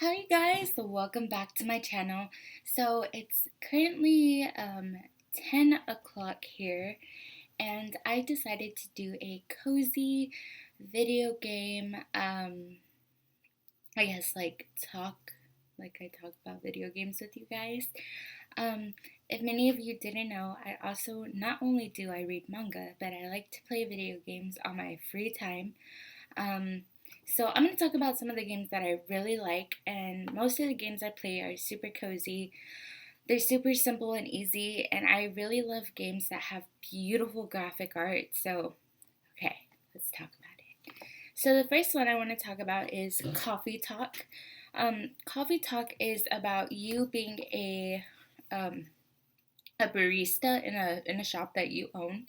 Hi guys, welcome back to my channel. So it's currently 10 o'clock here, and I decided to do a cozy video game, I guess like I talk about video games with you guys. Um, if many of you didn't know, I also not only do I read manga, but I like to play video games on my free time. Um, so I'm going to talk about some of the games that I really like, and most of the games I play are super cozy. They're super simple and easy, and I really love games that have beautiful graphic art. So, okay, let's talk about it. So the first one I want to talk about is Coffee Talk. Coffee Talk is about you being um, a barista in a shop that you own,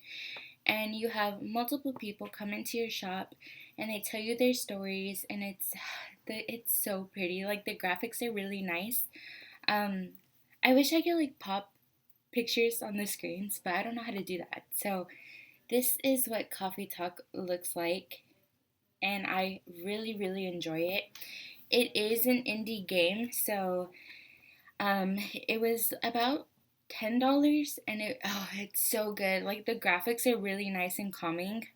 and you have multiple people come into your shop and they tell you their stories, and it's so pretty. Like, the graphics are really nice. um I wish I could like pop pictures on the screens, but I don't know how to do that. So this is what Coffee Talk looks like, and I really enjoy it. It is an indie game, so it was about $10, and it's so good. Like, the graphics are really nice and calming.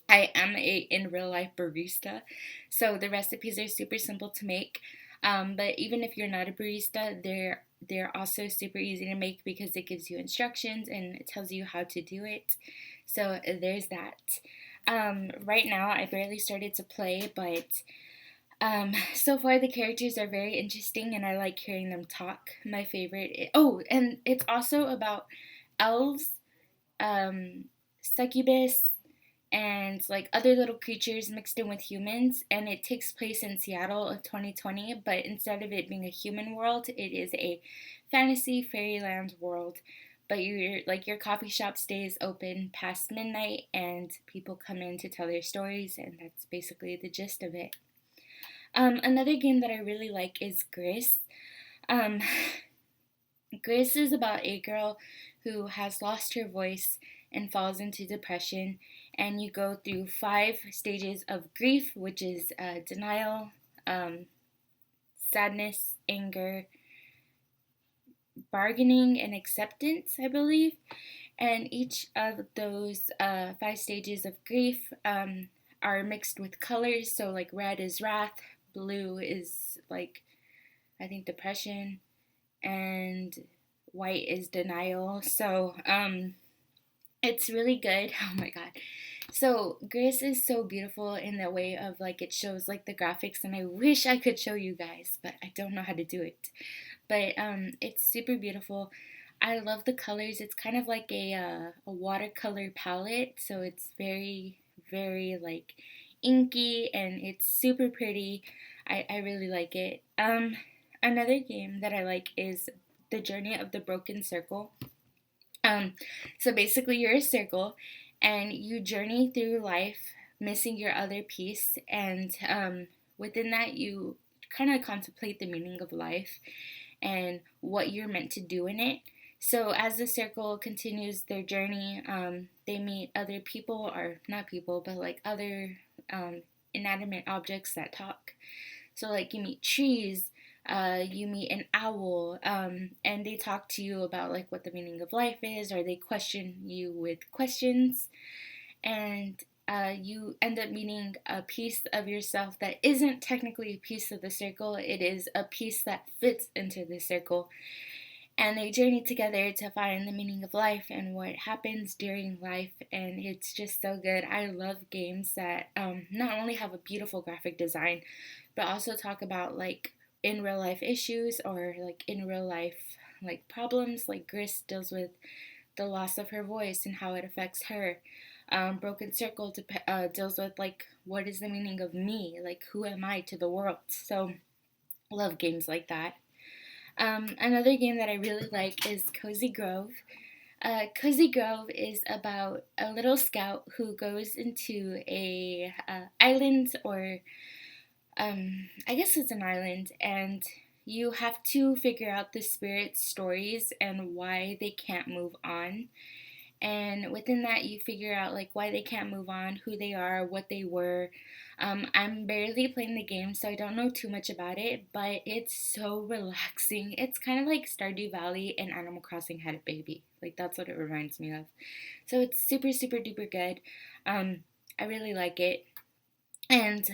I am a in real life barista, so the recipes are super simple to make. But even if you're not a barista, they're also super easy to make because it gives you instructions and it tells you how to do it. So there's that. Right now, I barely started to play, but so far the characters are very interesting, and I like hearing them talk. My favorite. Oh, and it's also about elves, um, succubus, and like other little creatures mixed in with humans, and it takes place in Seattle of 2020, but instead of it being a human world, it is a fantasy fairyland world. But your coffee shop stays open past midnight, and people come in to tell their stories, and that's basically the gist of it. Another game that I really like is Gris. um, Gris is about a girl who has lost her voice and falls into depression, and you go through 5 stages of grief, which is denial, um, sadness, anger, bargaining, and acceptance, I believe. And each of those 5 stages of grief are mixed with colors. So, like, red is wrath, blue is like, I think, depression, and white is denial. So, it's really good. Oh my god. So Grace is so beautiful in the way of, like, it shows like the graphics, and I wish I could show you guys, but I don't know how to do it. But it's super beautiful. I love the colors. It's kind of like a watercolor palette, so it's very like inky, and it's super pretty. I really like it. Another game that I like is The Journey of the Broken Circle. Um, so basically, you're a circle, and you journey through life, missing your other piece, and within that, you kind of contemplate the meaning of life and what you're meant to do in it. So as the circle continues their journey, they meet other people, or not people, but like other inanimate objects that talk. So, like, you meet trees, you meet an owl, and they talk to you about like what the meaning of life is, or they question you with questions, and you end up meeting a piece of yourself that isn't technically a piece of the circle. It is a piece that fits into the circle, and they journey together to find the meaning of life and what happens during life. And it's just so good. I love games that not only have a beautiful graphic design, but also talk about like in real life issues, or like in real life like problems. Like, Gris deals with the loss of her voice and how it affects her. Broken Circle deals with like, what is the meaning of me, like who am I to the world. So love games like that. Another game that I really like is Cozy Grove. Cozy Grove is about a little scout who goes into a island, or I guess it's an island, and you have to figure out the spirit's stories and why they can't move on. and within that you figure out like why they can't move on, who they are, what they were. I'm barely playing the game, so I don't know too much about it, but it's so relaxing. It's kind of like Stardew Valley and Animal Crossing had a baby. Like that's what it reminds me of. So it's super super duper good. um, I really like it. And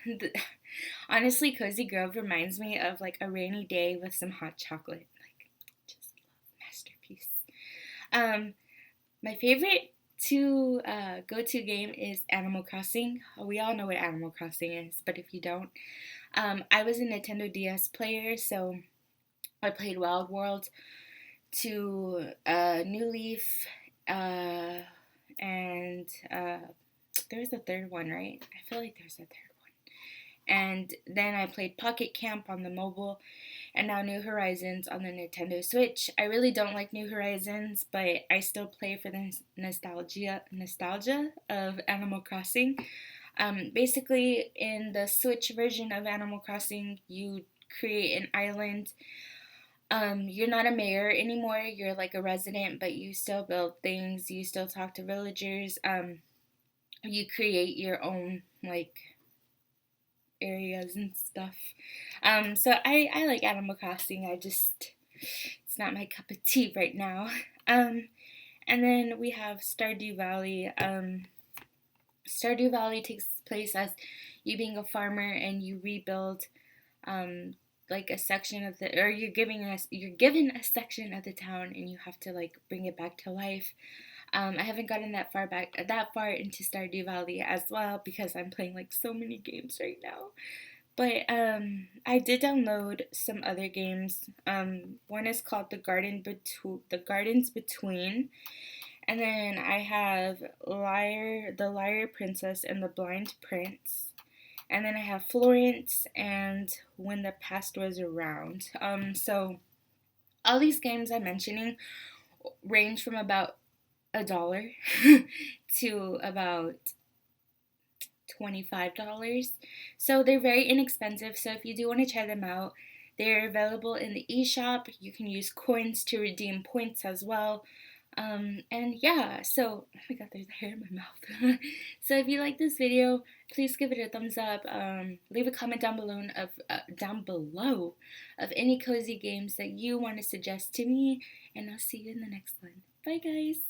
the, honestly, Cozy Grove reminds me of like a rainy day with some hot chocolate. Like, just love masterpiece. Um, my favorite to go-to game is Animal Crossing. We all know what Animal Crossing is, but if you don't, I was a Nintendo DS player, so I played Wild World to New Leaf, uh, and there's a third one, right? I feel like there's a third one. And then I played Pocket Camp on the mobile, and now New Horizons on the Nintendo Switch. I really don't like New Horizons, but I still play for the nostalgia of Animal Crossing. Basically, in the Switch version of Animal Crossing, you create an island. You're not a mayor anymore. You're like a resident, but you still build things. You still talk to villagers. You create your own like areas and stuff. So I like Animal Crossing. It's not my cup of tea right now. And then we have Stardew Valley. Stardew Valley takes place as you being a farmer and you rebuild um, like a section of the, or you're given a section of the town and you have to like bring it back to life. I haven't gotten that far into Stardew Valley as well because I'm playing like so many games right now. But I did download some other games. One is called The Gardens Between, and then I have The Liar Princess and the Blind Prince, and then I have Florence and When the Past Was Around. So all these games I'm mentioning range from about $1 to about $25. So they're very inexpensive. So if you do want to try them out, they're available in the eShop. You can use coins to redeem points as well. And yeah, so oh my god, there's hair in my mouth. So if you like this video, please give it a thumbs up. Leave a comment down below of any cozy games that you want to suggest to me, and I'll see you in the next one. Bye, guys.